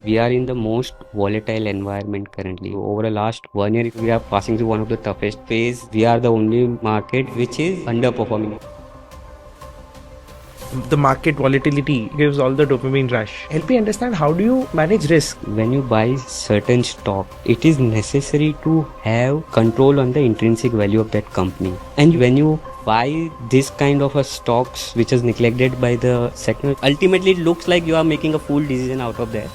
We are in the most volatile environment currently. Over the last 1 year, we are passing through one of the toughest phase. We are the only market which is underperforming. The market volatility gives all the dopamine rush. Help me understand, how do you manage risk? When you buy certain stock, it is necessary to have control on the intrinsic value of that company. And when you buy this kind of a stocks which is neglected by the sector, ultimately it looks like you are making a fool decision out of that.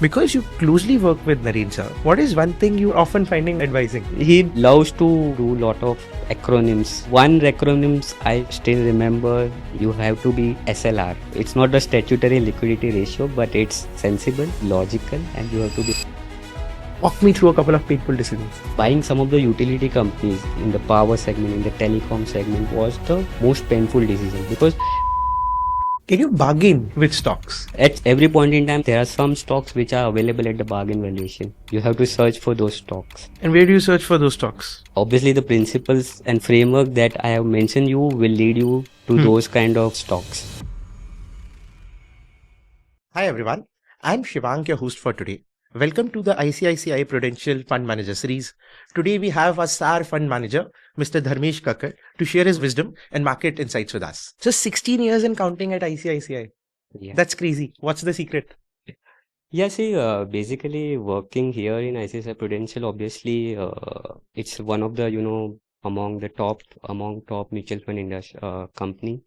Because you closely work with Naren sir, what is one thing you often finding advising? He loves to do lot of acronyms. One acronyms I still remember, you have to be SLR. It's not the statutory liquidity ratio, but it's sensible, logical, and you have to be. Walk me through a couple of painful decisions. Buying some of the utility companies in the power segment, in the telecom segment was the most painful decision because Can you bargain with stocks? at every point in time, there are some stocks which are available at the bargain valuation. You have to search for those stocks. And where do you search for those stocks? Obviously, the principles and framework that I have mentioned you will lead you to those kind of stocks. Hi everyone, I'm Shivank, your host for today. Welcome to the ICICI Prudential Fund Manager series. Today we have our star fund manager, Mr. Dharmesh Kakkar, to share his wisdom and market insights with us. Just 16 years and counting at ICICI. Yeah. That's crazy. What's the secret? Yeah, see, basically working here in ICICI Prudential, obviously, it's one of the, among top mutual fund industry, company.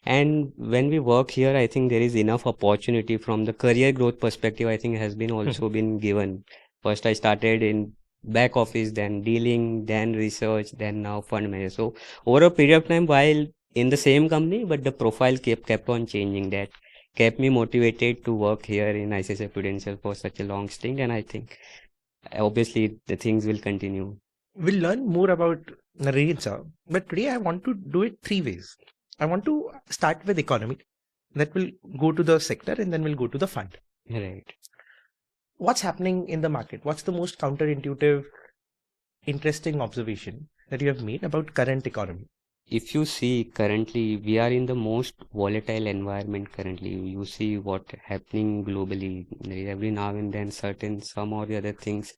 And when we work here, I think there is enough opportunity from the career growth perspective, I think has been also been given. First, I started in back office, then dealing, then research, then now fund manager. So over a period of time, while in the same company, but the profile kept on changing. That kept me motivated to work here in ICICI Prudential for such a long stint. And I think obviously the things will continue. We'll learn more about Naren sir, but today I want to do it three ways. I want to start with economy, that will go to the sector, and then we'll go to the fund. Right. What's happening in the market? What's the most counterintuitive, interesting observation that you have made about current economy? If you see currently, we are in the most volatile environment currently. You see what happening globally. There is every now and then some or the other things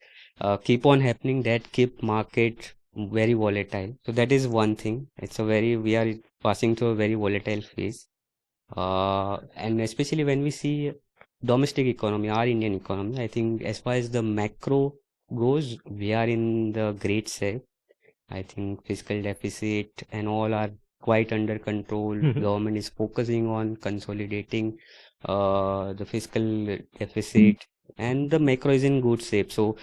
keep on happening that keep market very volatile. So that is one thing. We are passing through a very volatile phase. And especially when we see domestic economy, our Indian economy, I think as far as the macro goes, we are in the great shape. I think fiscal deficit and all are quite under control. Government is focusing on consolidating the fiscal deficit, and the macro is in good shape. So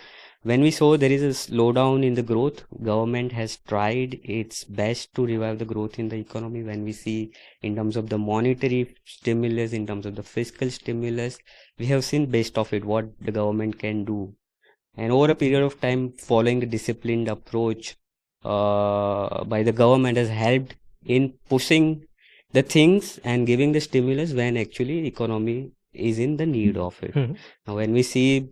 when we saw there is a slowdown in the growth, government has tried its best to revive the growth in the economy. When we see in terms of the monetary stimulus, in terms of the fiscal stimulus, we have seen best of it, what the government can do. And over a period of time, following a disciplined approach by the government has helped in pushing the things and giving the stimulus when actually economy is in the need of it. Now, when we see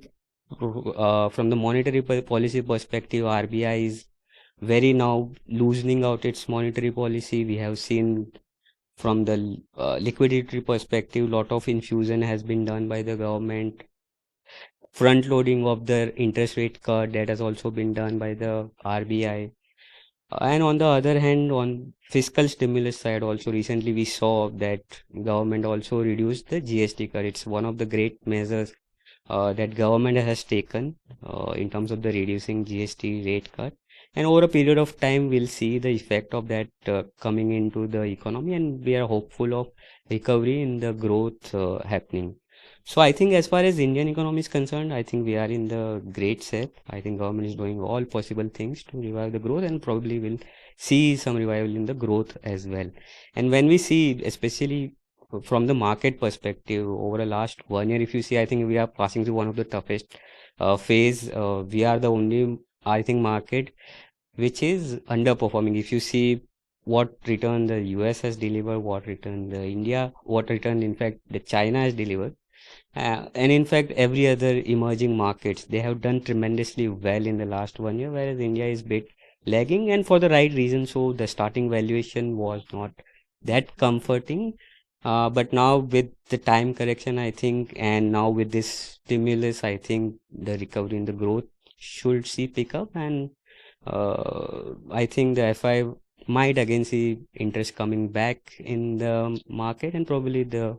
from the monetary policy perspective, RBI is very now loosening out its monetary policy. We have seen from the liquidity perspective, lot of infusion has been done by the government. Front loading of the interest rate cut that has also been done by the RBI. And on the other hand, on fiscal stimulus side, also recently we saw that government also reduced the GST cut. It's one of the great measures that government has taken in terms of the reducing GST rate cut. And over a period of time, we'll see the effect of that coming into the economy, and we are hopeful of recovery in the growth happening. So I think as far as Indian economy is concerned, I think we are in the great shape. I think government is doing all possible things to revive the growth, and probably will see some revival in the growth as well. And when we see, especially from the market perspective, over the last 1 year, if you see, I think we are passing through one of the toughest phase. We are the only, I think, market which is underperforming. If you see what return the US has delivered, what return the India, what return in fact the China has delivered. And in fact, every other emerging markets, they have done tremendously well in the last 1 year, whereas India is bit lagging, and for the right reason. So the starting valuation was not that comforting. But now with the time correction, I think, and now with this stimulus, I think the recovery in the growth should see pick up, and I think the FI might again see interest coming back in the market, and probably the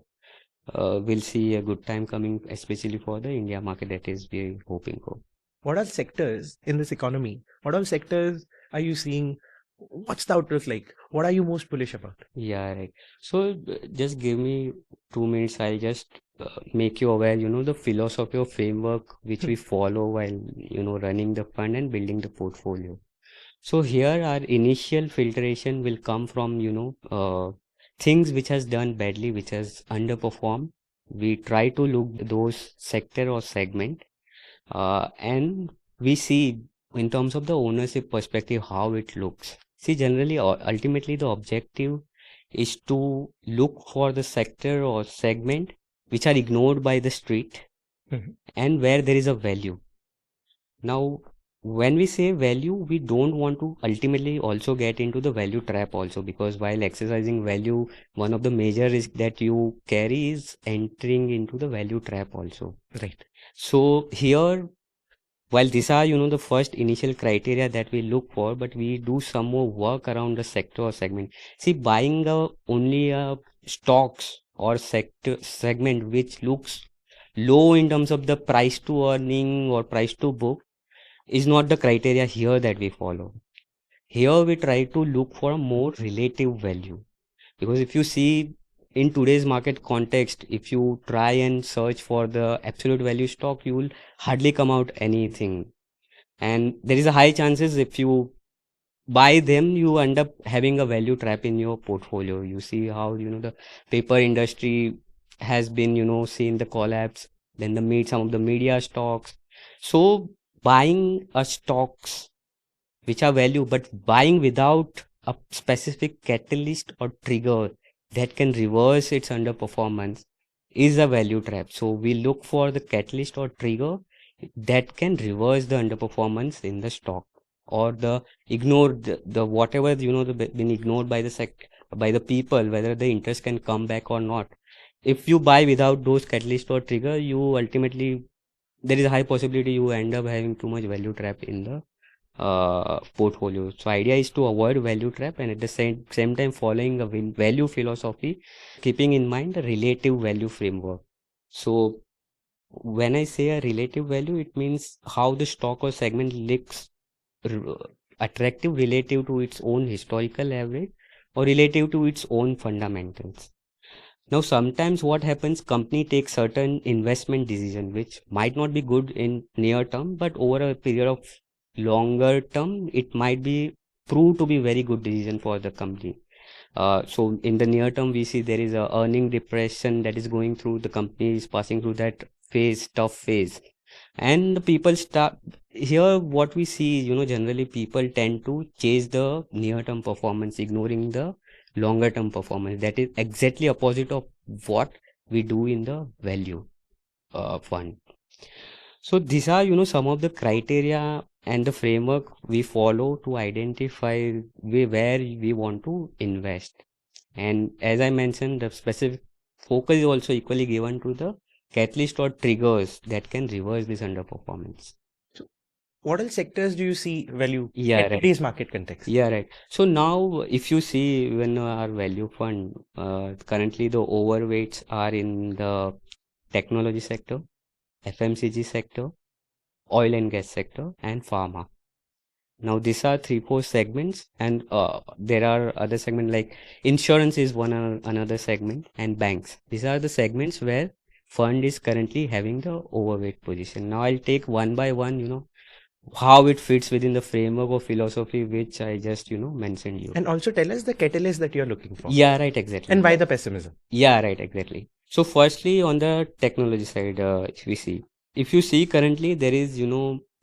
we'll see a good time coming, especially for the India market. That is, we're hoping for. What are sectors in this economy? What all sectors are you seeing? What's the outlook like? What are you most bullish about? Yeah, right. So just give me 2 minutes. I'll just make you aware, the philosophy or framework which we follow while, running the fund and building the portfolio. So here our initial filtration will come from, things which has done badly, which has underperformed. We try to look those sector or segment, and we see in terms of the ownership perspective how it looks. See, generally, ultimately, the objective is to look for the sector or segment which are ignored by the street Mhm. and where there is a value. Now, when we say value, we don't want to ultimately also get into the value trap also, because while exercising value, one of the major risk that you carry is entering into the value trap also. Right. So here, while these are, the first initial criteria that we look for, but we do some more work around the sector or segment. See, buying only stocks or sector segment which looks low in terms of the price to earning or price to book is not the criteria here that we follow. Here we try to look for a more relative value, because if you see in today's market context, if you try and search for the absolute value stock, you will hardly come out anything, and there is a high chances if you buy them you end up having a value trap in your portfolio. You see how the paper industry has been seeing the collapse, then the meet some of the media stocks. So buying a stocks which are value, but buying without a specific catalyst or trigger that can reverse its underperformance is a value trap. So we look for the catalyst or trigger that can reverse the underperformance in the stock, or the ignored the whatever been ignored by the by the people, whether the interest can come back or not. If you buy without those catalyst or trigger, you ultimately, there is a high possibility you end up having too much value trap in the portfolio. So idea is to avoid value trap, and at the same time following a value philosophy, keeping in mind the relative value framework. So when I say a relative value, it means how the stock or segment looks r- attractive relative to its own historical average or relative to its own fundamentals. Now, sometimes what happens, company takes certain investment decision which might not be good in near term, but over a period of longer term, it might be proved to be very good decision for the company. So in the near term, we see there is a earning depression that is going through, the company is passing through that phase, tough phase. And the people start here, what we see, generally people tend to chase the near term performance, ignoring the longer term performance. That is exactly opposite of what we do in the value fund. So these are, some of the criteria and the framework we follow to identify where we want to invest. And as I mentioned, the specific focus is also equally given to the catalyst or triggers that can reverse this underperformance. So, what all sectors do you see value Yeah, in right. today's market context? Yeah, right. So now, if you see, when our value fund, currently the overweights are in the technology sector, FMCG sector, oil and gas sector, and pharma. Now, these are three, four segments, and there are other segments like insurance is one another segment, and banks. These are the segments where fund is currently having the overweight position. Now, I'll take one by one, how it fits within the framework of philosophy which I just, mentioned you. And also tell us the catalyst that you're looking for. Yeah, right, exactly. And why the pessimism? Yeah, right, exactly. So firstly, on the technology side, if you see currently there is,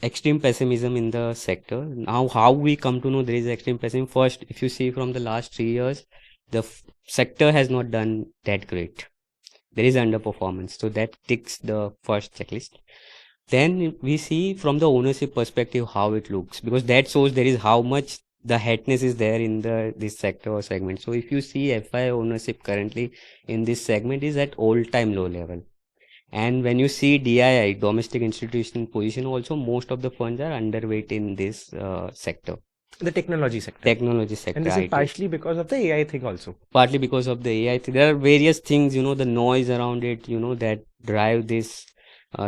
extreme pessimism in the sector. Now, how we come to know there is extreme pessimism? First, if you see from the last 3 years, the sector has not done that great. There is underperformance. So that ticks the first checklist. Then we see from the ownership perspective how it looks, because that shows there is how much the headness is there in this sector or segment. So if you see FI ownership currently in this segment is at all-time low level. And when you see DII, domestic institutional position, also most of the funds are underweight in this sector, The technology sector. technology And sector, this is IT. partially because of the AI thing also. Partly because of the AI. There are various things, the noise around it, that drive this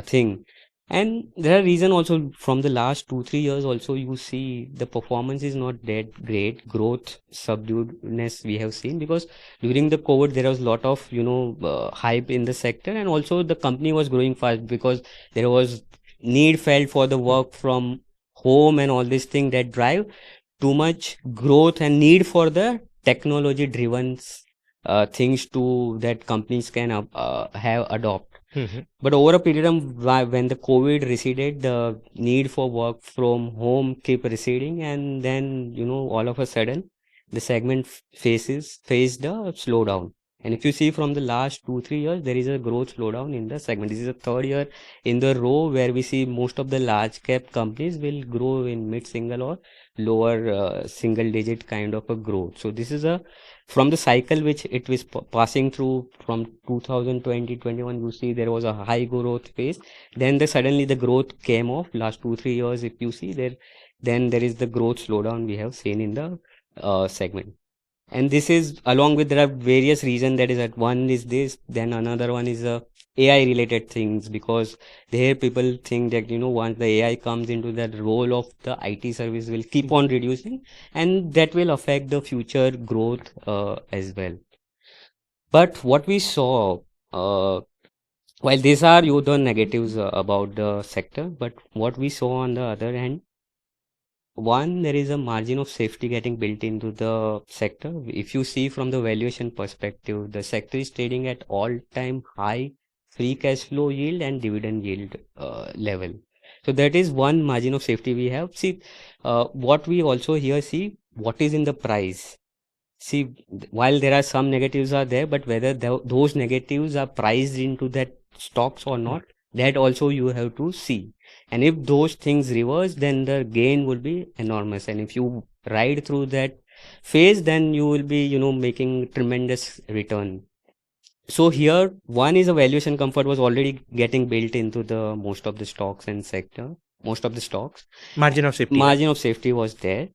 thing. And there are reason also from the last 2-3 years also you see the performance is not that great. Growth subduedness we have seen because during the COVID there was a lot of hype in the sector, and also the company was growing fast because there was need felt for the work from home and all these things that drive too much growth and need for the technology driven things to that companies can have adopt. But over a period of when the COVID receded, the need for work from home keep receding, and then all of a sudden the segment faced a slowdown. And if you see from the last 2-3 years, there is a growth slowdown in the segment. This is the third year in the row where we see most of the large cap companies will grow in mid single or lower single digit kind of a growth. So this is a from the cycle which it was passing through from 2020-21. You see there was a high growth phase, then suddenly the growth came off last 2-3 years. If you see there, then there is the growth slowdown we have seen in the segment. And this is along with there are various reasons, that is that one is this, then another one is AI related things, because there people think that once the AI comes into that role of the IT service will keep on reducing, and that will affect the future growth as well. But what we saw, while these are the negatives about the sector, but what we saw on the other hand, one, there is a margin of safety getting built into the sector. If you see from the valuation perspective, the sector is trading at all-time high free cash flow yield and dividend yield level. So that is one margin of safety we have. See, what we also here see, what is in the price. See, while there are some negatives are there, but whether those negatives are priced into that stocks or not, that also you have to see. And if those things reverse, then the gain will be enormous. And if you ride through that phase, then you will be, making tremendous return. So here, one is a valuation comfort was already getting built into the most of the stocks and sector, most of the stocks. Margin of safety. Margin of safety was there.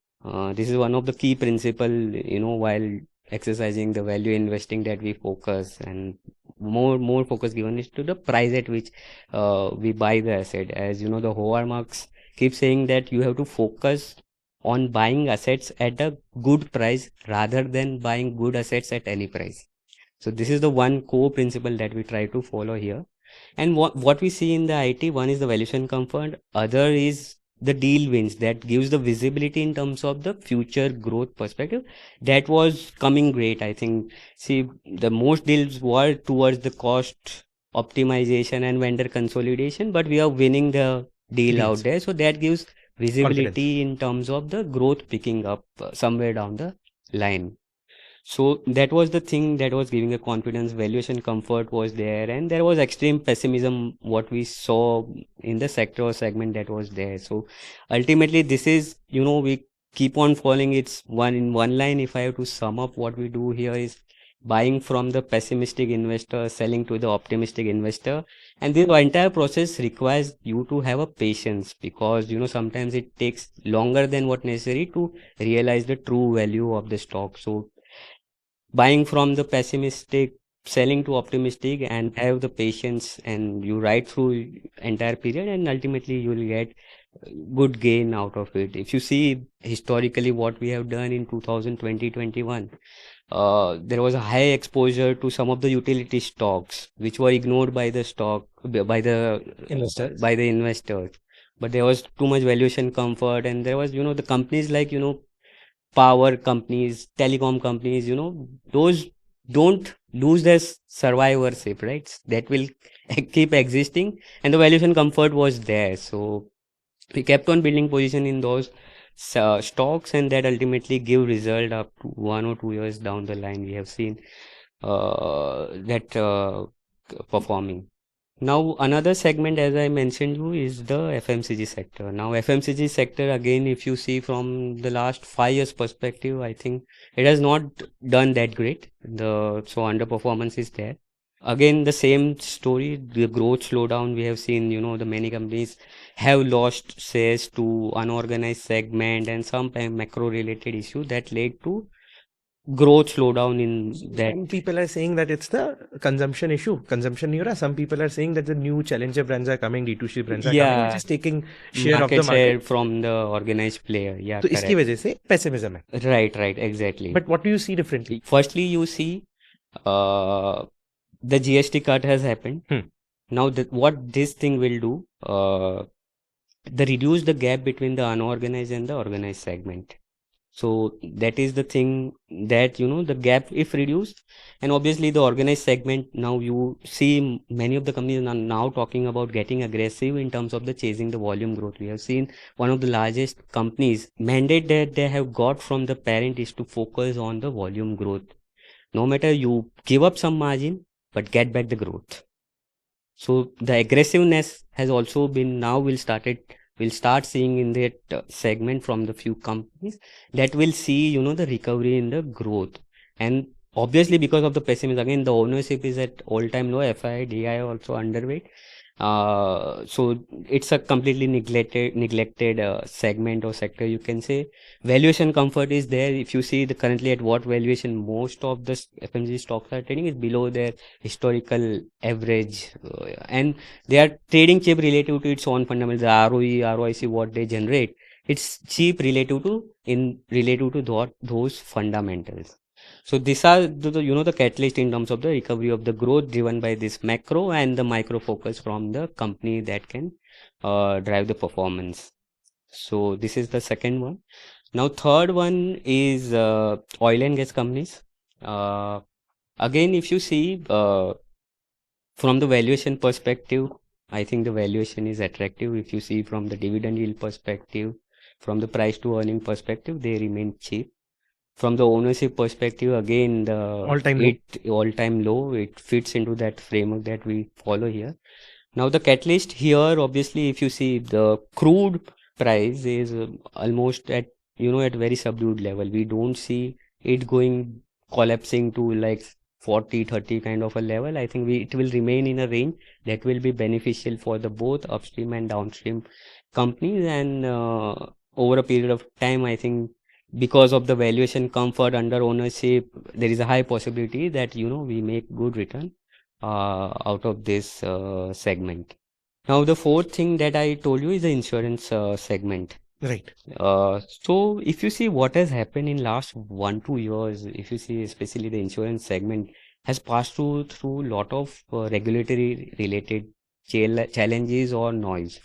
This is one of the key principle, while exercising the value investing, that we focus, and more focus given is to the price at which we buy the asset. As the hallmarks keep saying that you have to focus on buying assets at a good price rather than buying good assets at any price. So this is the one core principle that we try to follow here. And what we see in the IT, one is the valuation comfort, other is the deal wins that gives the visibility in terms of the future growth perspective. That was coming great. I think, see, the most deals were towards the cost optimization and vendor consolidation, but we are winning the deal out there. So that gives visibility in terms of the growth picking up somewhere down the line. So that was the thing that was giving a confidence. Valuation comfort was there, and there was extreme pessimism, what we saw in the sector or segment that was there. So ultimately, this is, we keep on following. It's one in one line. If I have to sum up what we do here is buying from the pessimistic investor, selling to the optimistic investor. And this entire process requires you to have a patience, because, sometimes it takes longer than what necessary to realize the true value of the stock. So buying from the pessimistic, selling to optimistic, and have the patience, and you ride through entire period, and ultimately you will get good gain out of it. If you see historically what we have done in 2020-21, there was a high exposure to some of the utility stocks which were ignored by the investors, but there was too much valuation comfort, and there was the companies like power companies, telecom companies, those don't lose their survivorship, right? That will keep existing, and the valuation comfort was there. So we kept on building position in those stocks, and that ultimately give result up to 1 or 2 years down the line. We have seen that performing. Now, another segment, as I mentioned you, is the FMCG sector. Now, FMCG sector, again, if you see from the last 5 years perspective, I think it has not done that great. So underperformance is there. Again, the same story, the growth slowdown we have seen, the many companies have lost shares to unorganized segment and some macro related issue that led to growth slowdown in that. Some people are saying that it's the consumption issue, consumption era. Some people are saying that the new challenger brands are coming, D2C brands are coming, which Yeah, is taking share of the market market. share from the organized player. Yeah, तो इसकी correct. वजह से pessimism है. Right, exactly. But what do you see differently? Firstly, you see, uh, the GST cut has happened. Now, what this thing will do, the reduce the gap between the unorganized and the organized segment. So that is the thing that, the gap if reduced, and obviously the organized segment, now you see many of the companies are now talking about getting aggressive in terms of the chasing the volume growth. We have seen one of the largest companies mandate that they have got from the parent is to focus on the volume growth. No matter you give up some margin, but get back the growth. So the aggressiveness has also been now we'll start seeing in that segment from the few companies that will see the recovery in the growth. And obviously because of the pessimism, again the ownership is at all time low. FI DI also underweight. So it's a completely neglected segment or sector, you can say. Valuation comfort is there. If you see the currently at what valuation most of the FMCG stocks are trading is below their historical average, and they are trading cheap relative to its own fundamentals, the ROE, ROIC, what they generate. It's cheap relative to those fundamentals. So these are the catalyst in terms of the recovery of the growth driven by this macro and the micro focus from the company that can drive the performance. So this is the second one. Now third one is oil and gas companies. Uh, Again, if you see from the valuation perspective, I think the valuation is attractive. If you see from the dividend yield perspective, from the price to earning perspective, they remain cheap. From the ownership perspective, again, all-time low, it fits into that framework that we follow here. Now, the catalyst here, obviously, if you see the crude price is almost at very subdued level. We don't see it going collapsing to like 40, 30 kind of a level. I think it will remain in a range that will be beneficial for the both upstream and downstream companies. And over a period of time, I think because of the valuation comfort under ownership, there is a high possibility that we make good return out of this segment. Now, the fourth thing that I told you is the insurance segment. Right. So if you see what has happened in last 1-2 years, if you see especially the insurance segment has passed through lot of regulatory related challenges or noise,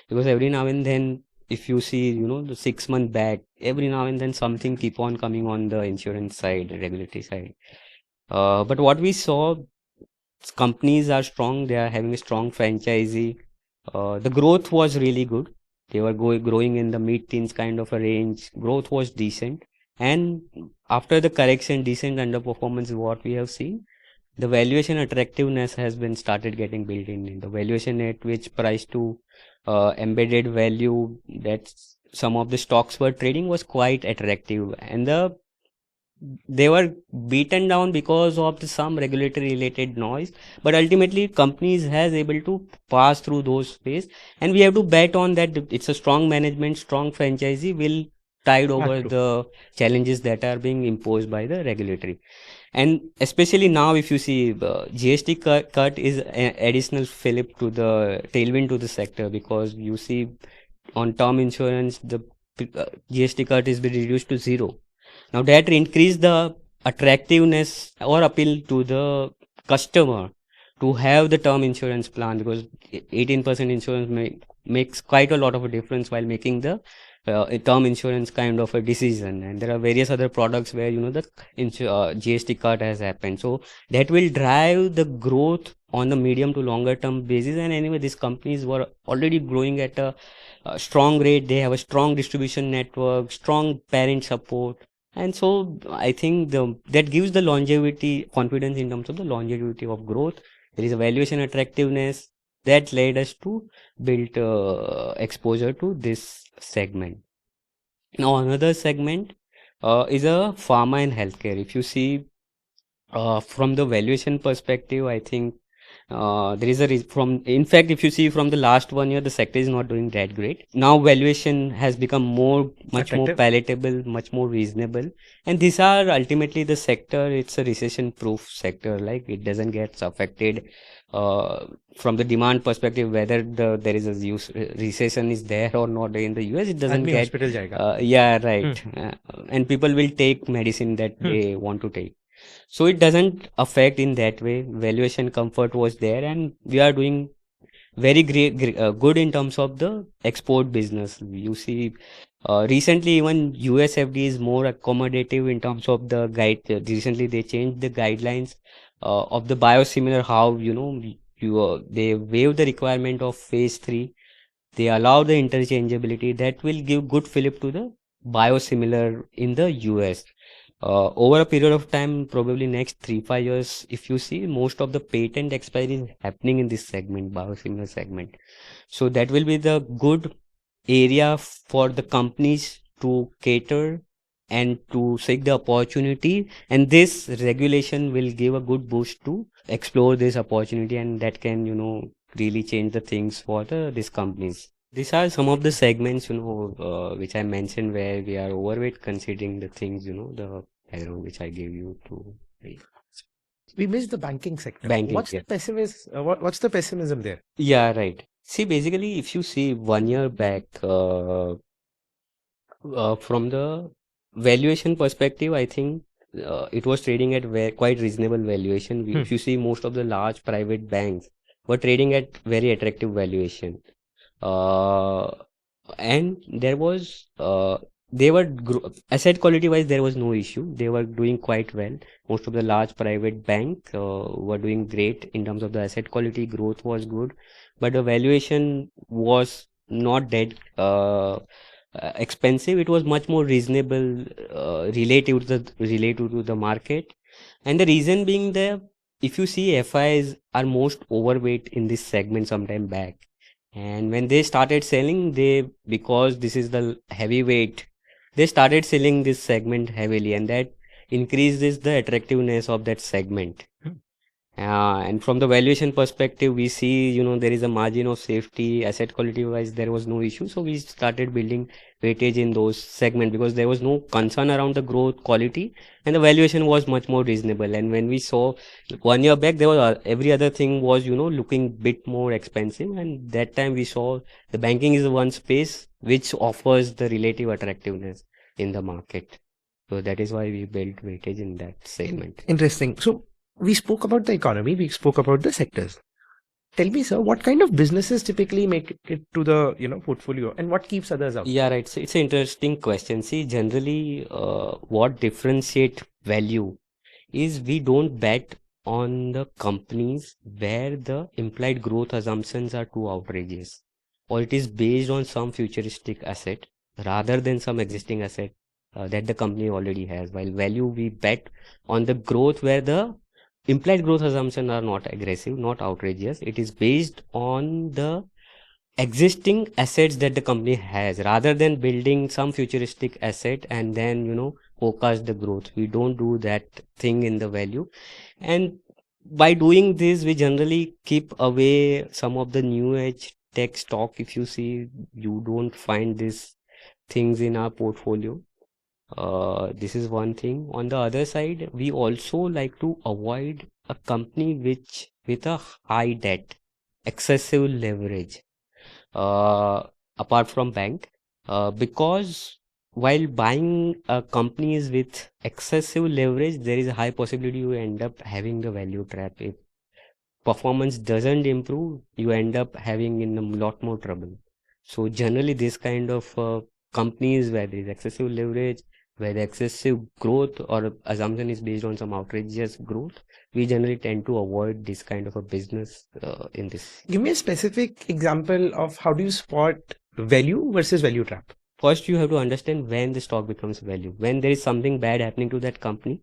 because every now and then if you see the 6 month back, every now and then something keep on coming on the insurance side, regulatory side. But what we saw, companies are strong, they are having a strong franchisee. The growth was really good. They were growing in the mid-teens kind of a range. Growth was decent. And after the correction, decent underperformance is what we have seen. The valuation attractiveness has been started getting built in. The valuation at which price to embedded value that some of the stocks were trading was quite attractive. And they were beaten down because of some regulatory related noise, but ultimately companies has able to pass through those phase, and we have to bet on that it's a strong management, strong franchisee will tide over the challenges that are being imposed by the regulatory. And especially now if you see GST cut is additional fillip to the tailwind to the sector, because you see on term insurance the GST cut is been reduced to zero. Now that increase the attractiveness or appeal to the customer to have the term insurance plan, because 18% insurance makes quite a lot of a difference while making the a term insurance kind of a decision. And there are various other products where the GST cut has happened, so that will drive the growth on the medium to longer term basis. And anyway, these companies were already growing at a strong rate. They have a strong distribution network, strong parent support, and so I think that gives the longevity confidence in terms of the longevity of growth. There is a valuation attractiveness. That led us to build exposure to this segment. Now, another segment is a pharma and healthcare. If you see from the valuation perspective, I think there is a in fact, if you see from the last 1 year, the sector is not doing that great. Now valuation has become much more Attractive. palatable, much more reasonable, and these are ultimately the sector. It's a recession-proof sector. Like it doesn't get affected from the demand perspective, whether there is a recession is there or not in the US. It doesn't आदमी get. hospital जाएगा. Yeah, right. And people will take medicine that they want to take. So it doesn't affect in that way. Valuation comfort was there, and we are doing very good in terms of the export business. You see, recently even USFD is more accommodative in terms of the guide. Recently they changed the guidelines of the biosimilar. How they waive the requirement of phase 3. They allow the interchangeability that will give good fillip to the biosimilar in the US. Over a period of time, probably next 3-5 years, if you see, most of the patent expiry is happening in this segment, biosimilar segment. So that will be the good area for the companies to cater and to seek the opportunity. And this regulation will give a good boost to explore this opportunity, and that can, really change the things for these companies. These are some of the segments, which I mentioned where we are overweight considering the things, the background which I gave you to the We missed the banking sector. banking. What's Yeah. the pessimism? What's the pessimism there? Yeah, right. See, basically, if you see 1 year back, from the valuation perspective, I think it was trading at quite reasonable valuation. If you see, most of the large private banks were trading at very attractive valuation. Uh, and there was they were asset quality wise there was no issue. They were doing quite well. Most of the large private bank were doing great in terms of the asset quality. Growth was good, but the valuation was not that expensive. It was much more reasonable relative to the market. And the reason being there, if you see, FIs are most overweight in this segment sometime back, and when they started selling, because this is the heavyweight, they started selling this segment heavily, and that increases the attractiveness of that segment. And from the valuation perspective, we see, there is a margin of safety, asset quality wise, there was no issue. So we started building weightage in those segments because there was no concern around the growth quality, and the valuation was much more reasonable. And when we saw 1 year back, there was every other thing was, looking bit more expensive. And that time we saw the banking is the one space which offers the relative attractiveness in the market. So that is why we built weightage in that segment. Interesting. So we spoke about the economy. We spoke about the sectors. Tell me, sir, what kind of businesses typically make it to the portfolio, and what keeps others out? Yeah, right. So it's an interesting question. See, generally, what differentiate value is we don't bet on the companies where the implied growth assumptions are too outrageous, or it is based on some futuristic asset rather than some existing asset that the company already has. While value, we bet on the growth where the implied growth assumptions are not aggressive, not outrageous. It is based on the existing assets that the company has rather than building some futuristic asset and then forecast the growth. We don't do that thing in the value, and by doing this we generally keep away some of the new age tech stock. If you see, you don't find these things in our portfolio. This is one thing. On the other side, we also like to avoid a company which with a high debt, excessive leverage, uh, apart from bank, because while buying companies with excessive leverage, there is a high possibility you end up having the value trap. If performance doesn't improve, you end up having in a lot more trouble. So generally, this kind of companies where there is excessive leverage, where the excessive growth or assumption is based on some outrageous growth, we generally tend to avoid this kind of a business in this. Give me a specific example of how do you spot value versus value trap? First, you have to understand when the stock becomes value, when there is something bad happening to that company,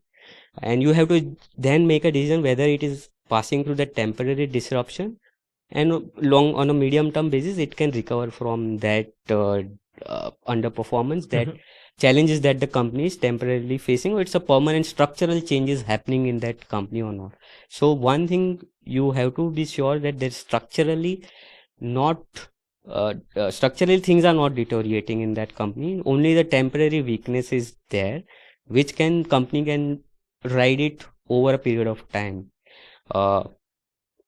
and you have to then make a decision whether it is passing through that temporary disruption and long on a medium term basis it can recover from that underperformance, that Mhm. challenges that the company is temporarily facing, or it's a permanent structural changes happening in that company or not. So one thing you have to be sure that there's structurally not structural things are not deteriorating in that company, only the temporary weakness is there, which can company can ride it over a period of time. uh,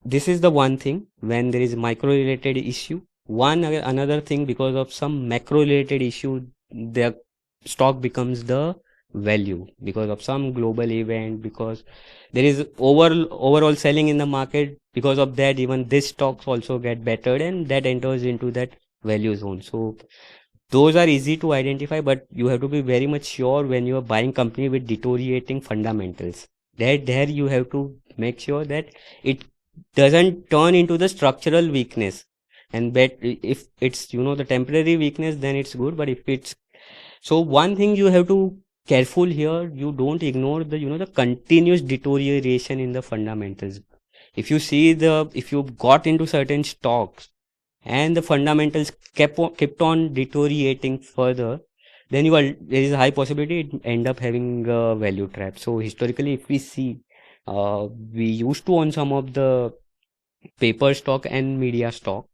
this is the one thing when there is micro related issue. Another thing, because of some macro related issue, the stock becomes the value because of some global event, because there is overall selling in the market. Because of that, even this stocks also get bettered and that enters into that value zone. So those are easy to identify, but you have to be very much sure when you are buying company with deteriorating fundamentals. That there you have to make sure that it doesn't turn into the structural weakness. And but if it's the temporary weakness, then it's good. But if it's so, one thing you have to careful here, you don't ignore the continuous deterioration in the fundamentals. If you got into certain stocks and the fundamentals kept on deteriorating further, then there is a high possibility it end up having a value trap. So historically, if we see, we used to own some of the paper stock and media stock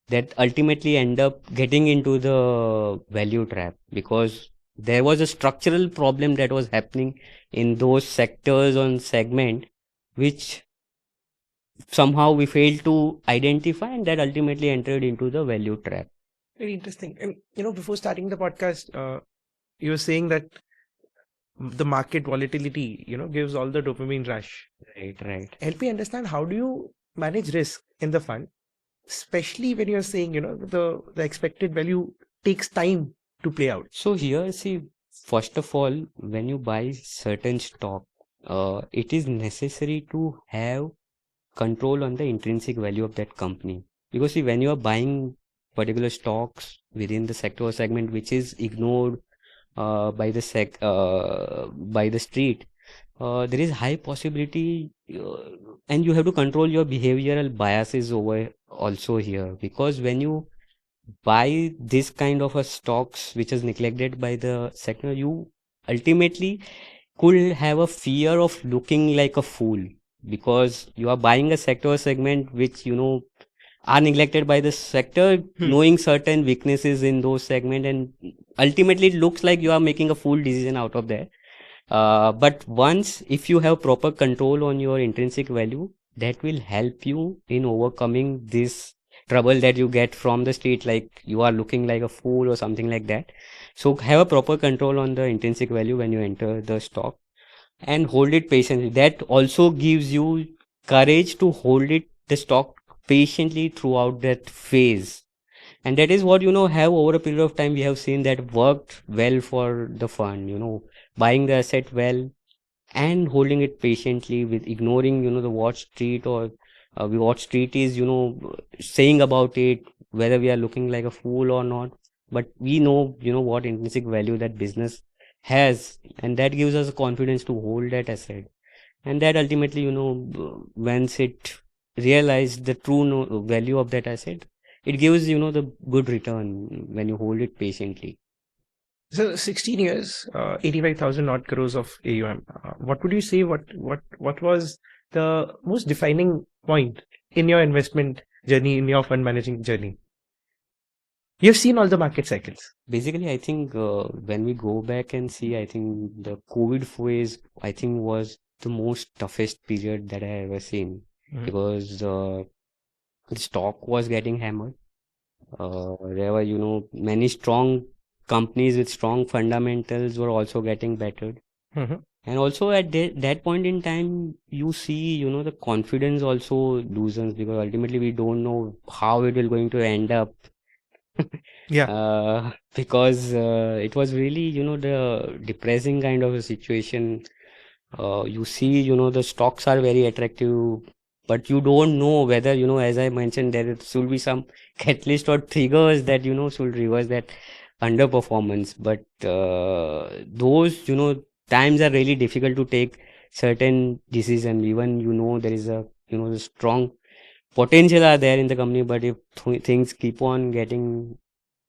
that ultimately end up getting into the value trap, because there was a structural problem that was happening in those sectors on segment, which somehow we failed to identify, and that ultimately entered into the value trap. Very interesting. And before starting the podcast, you were saying that the market volatility, gives all the dopamine rush. Right, right. Help me understand, how do you manage risk in the fund, especially when you're saying, the expected value takes time to play out. So here, see, first of all, when you buy certain stock, it is necessary to have control on the intrinsic value of that company. Because see, when you are buying particular stocks within the sector or segment which is ignored by the street, there is high possibility, and you have to control your behavioral biases over also here. Because when you buy this kind of a stocks which is neglected by the sector, you ultimately could have a fear of looking like a fool, because you are buying a sector or segment which are neglected by the sector, Hmm. knowing certain weaknesses in those segment, and ultimately it looks like you are making a fool decision out of that. But once, if you have proper control on your intrinsic value, that will help you in overcoming this trouble that you get from the street, like you are looking like a fool or something like that. So have a proper control on the intrinsic value when you enter the stock and hold it patiently. That also gives you courage to hold the stock patiently throughout that phase. And that is what, have over a period of time, we have seen that worked well for the fund, buying the asset well and holding it patiently with ignoring, the Wall Street or what Street is, saying about it, whether we are looking like a fool or not. But we know, what intrinsic value that business has, and that gives us confidence to hold that asset. And that ultimately, once it realize the true value of that asset, it gives, the good return when you hold it patiently. So 16 years, 85,000 odd crores of AUM. What would you say? What was the most defining point in your investment journey, in your fund managing journey? You've seen all the market cycles. Basically, I think when we go back and see, I think the COVID phase, I think, was the most toughest period that I ever seen, Mhm. because the stock was getting hammered. There were, many strong companies with strong fundamentals were also getting battered. Mhm. And also at that point in time, you see, the confidence also loosens, because ultimately we don't know how it will going to end up. Yeah. Because it was really, the depressing kind of a situation. You see, the stocks are very attractive, but you don't know whether, as I mentioned, there should be some catalyst or triggers that, should reverse that underperformance. But those, times are really difficult to take certain decision. Even, there is a, the strong potential are there in the company, but if things keep on getting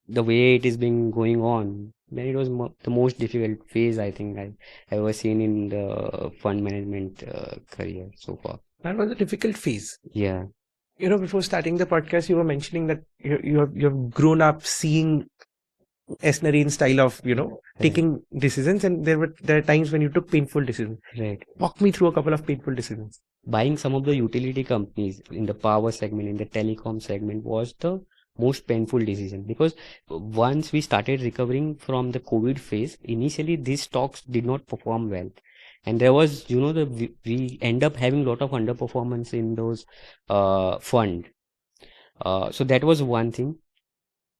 the way it is being going on, then it was the most difficult phase I think I ever seen in the fund management career so far. That was a difficult phase. Yeah, Before starting the podcast, you were mentioning that you have grown up seeing Naren style of, taking decisions, and there are times when you took painful decisions. right. Walk me through a couple of painful decisions. Buying some of the utility companies in the power segment, in the telecom segment, was the most painful decision, because once we started recovering from the COVID phase, initially these stocks did not perform well. And there was, we end up having a lot of underperformance in those fund. So that was one thing.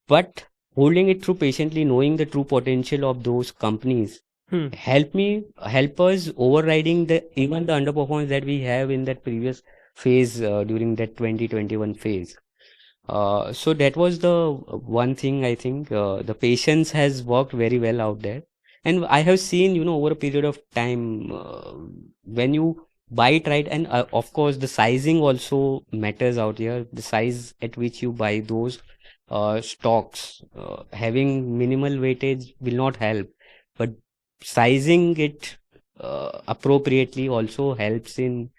But holding it through patiently, knowing the true potential of those companies, Hmm. help us overriding even the underperformance that we have in that previous phase during that 2021 phase. So that was the one thing I think the patience has worked very well out there. And I have seen, over a period of time, when you buy it right, and of course the sizing also matters out here. The size at which you buy those stocks, having minimal weightage will not help, but sizing it appropriately also helps in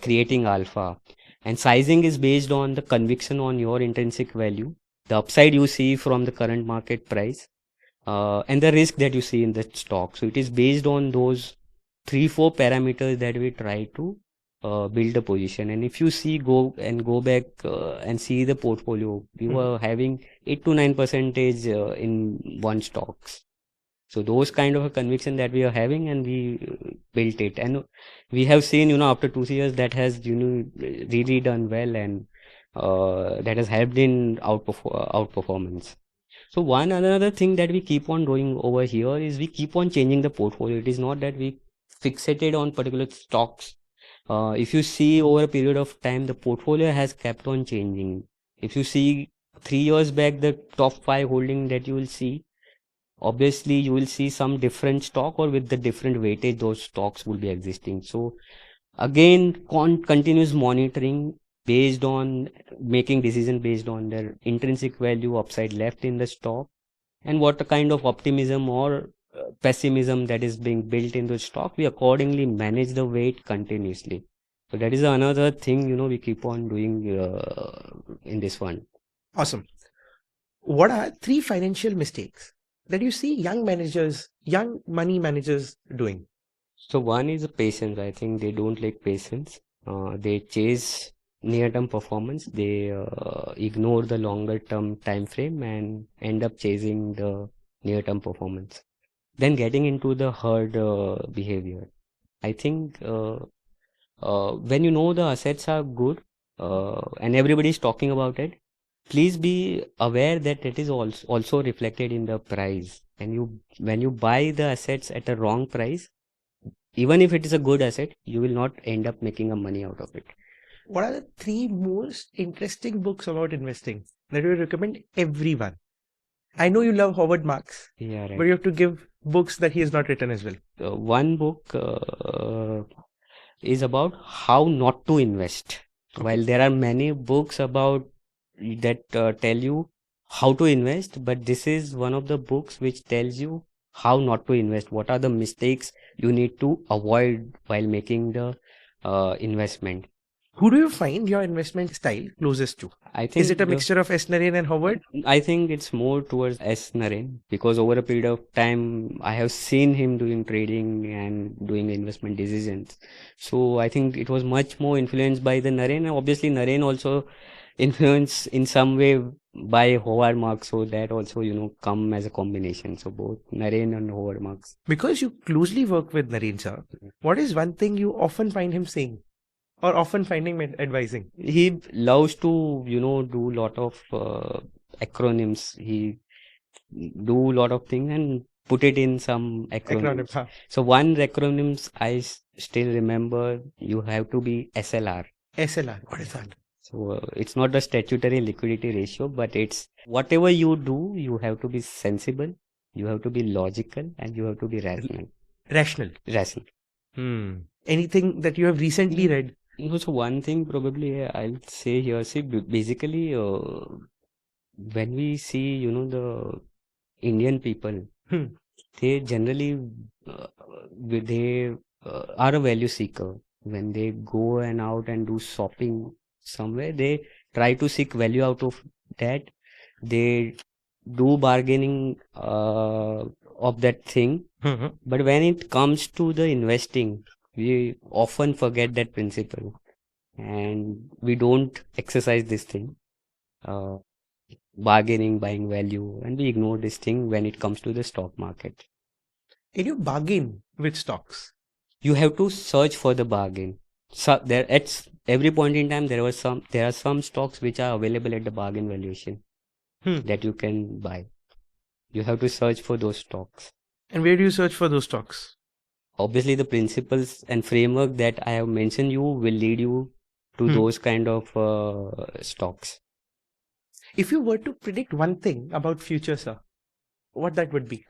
creating alpha. And sizing is based on the conviction on your intrinsic value, the upside you see from the current market price, and the risk that you see in the stock. So it is based on those 3-4 parameters that we try to build a position. And if you go back and see the portfolio, we were having 8 to 9 percentage in one stocks. So those kind of a conviction that we are having, and we built it, and we have seen, after 2 years that has, really done well, and that has helped in outperformance. So one another thing that we keep on doing over here is we keep on changing the portfolio. It is not that we fixated on particular stocks. If you see over a period of time, the portfolio has kept on changing. If you see 3 years back, the top 5 holding that you will see, obviously you will see some different stock, or with the different weightage those stocks will be existing. So again, continuous monitoring based on making decision based on their intrinsic value, upside left in the stock, and what the kind of optimism or pessimism that is being built in the stock, we accordingly manage the weight continuously. So that is another thing, we keep on doing in this fund. Awesome. What are 3 financial mistakes that you see young money managers doing? So one is patience. I think they don't like patience. They chase near-term performance. They ignore the longer-term time frame and end up chasing the near-term performance. Then getting into the herd behavior. I think when you know the assets are good and everybody is talking about it, please be aware that it is also reflected in the price. And when you buy the assets at a wrong price, even if it is a good asset, you will not end up making a money out of it. What are the 3 most interesting books about investing that you recommend everyone? I know you love Howard Marks, Yeah, but right. you have to give books that he has not written as well. One book is about how not to invest. Okay. While there are many books about that tell you how to invest, but this is one of the books which tells you how not to invest. What are the mistakes you need to avoid while making the investment? Who do you find your investment style closest to? I Is think it a mixture of Naren and Howard? I think it's more towards Naren, because over a period of time I have seen him doing trading and doing investment decisions. So I think it was much more influenced by the Naren, and obviously Naren also influenced in some way by Howard Marks. So that also, come as a combination. So both Naren and Howard Marks. Because you closely work with Naren sir, what is one thing you often find him saying or often finding him advising? He loves to, do lot of acronyms. He do lot of things and put it in some Acronym. acronyms. So one acronyms I still remember, you have to be SLR. SLR. What is that? So it's not the statutory liquidity ratio, but it's whatever you do, you have to be sensible, you have to be logical, and you have to be rational. Rational. Rational. Anything that you have recently read So one thing probably I'll say here, see, basically, when we see, the Indian people, Hmm. they generally uh, they are a value seeker. When they go and out and do shopping somewhere, they try to seek value out of that. They do bargaining of that thing. Hmm. But when it comes to the investing, we often forget that principle and we don't exercise this thing. Uh, Bargaining, buying value, and we ignore this thing when it comes to the stock market. Can you bargain with stocks? You have to search for the bargain. So there at every point in time there are some stocks which are available at the bargain valuation Hmm. that you can buy. You have to search for those stocks. And where do you search for those stocks? Obviously, the principles and framework that I have mentioned you will lead you to Hmm. those kind of stocks. If you were to predict one thing about future, sir, what that would be?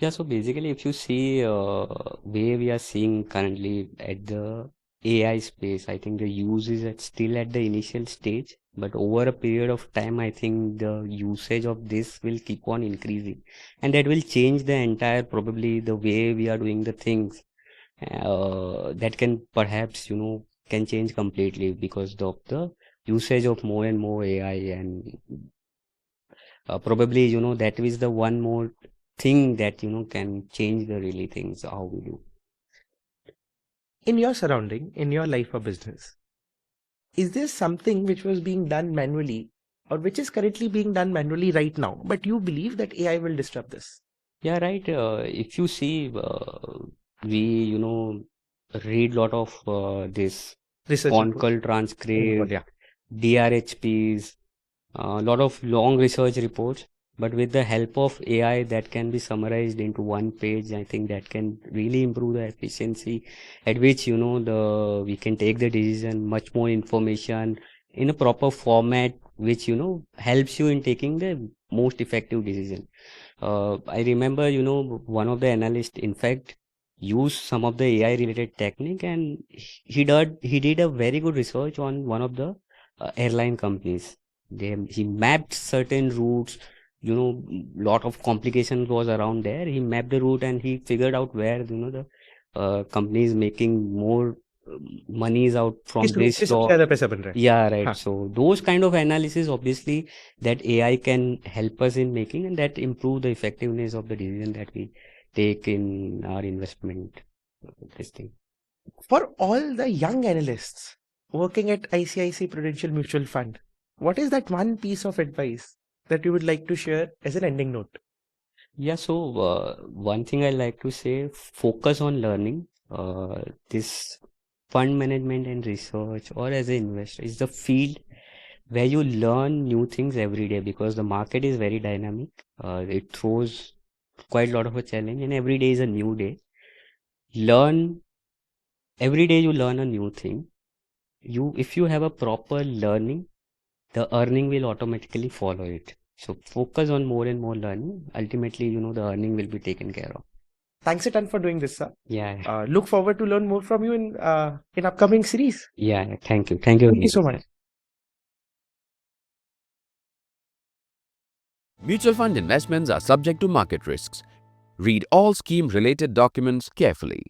Yeah, so basically, if you see where we are seeing currently at the AI space, I think the use is still at the initial stage, but over a period of time, I think the usage of this will keep on increasing, and that will change the entire probably the way we are doing the things. That can perhaps can change completely because of the usage of more and more AI and probably that is the one more thing that can change the really things how we do. In your surrounding, in your life or business, is there something which was being done manually or which is currently being done manually right now, but you believe that AI will disrupt this? Yeah, right. If you see, we read lot of this Research con reports. call Oh, God, transcript, yeah. DRHPs, a lot of long research reports, but with the help of AI that can be summarized into one page, I think that can really improve the efficiency at which the we can take the decision, much more information in a proper format, which helps you in taking the most effective decision. I remember, one of the analysts, in fact, used some of the AI related technique, and he did a very good research on one of the airline companies. He mapped certain routes. Lot of complications was around there. He mapped the route and he figured out where the company is making more monies out from किस root this से सबसे law. ज्यादा पैसा बन रहा है? Yeah, right. हाँ. So those kind of analysis, obviously, that AI can help us in making, and that improve the effectiveness of the decision that we take in our investment. This thing. For all the young analysts working at ICICI Prudential Mutual Fund, what is that one piece of advice that you would like to share as an ending note? Yeah. So one thing I like to say, focus on learning. This fund management and research, or as an investor, is the field where you learn new things every day because the market is very dynamic. It throws quite a lot of a challenge, and every day is a new day. Learn every day you learn a new thing. If you have a proper learning, the earning will automatically follow it. So focus on more and more learning. Ultimately, the earning will be taken care of. Thanks a ton for doing this, sir. Yeah, Look forward to learn more from you in upcoming series. yeah. Thank you Thank very you so much, much. sir. Mutual fund investments are subject to market risks. Read all scheme related documents carefully.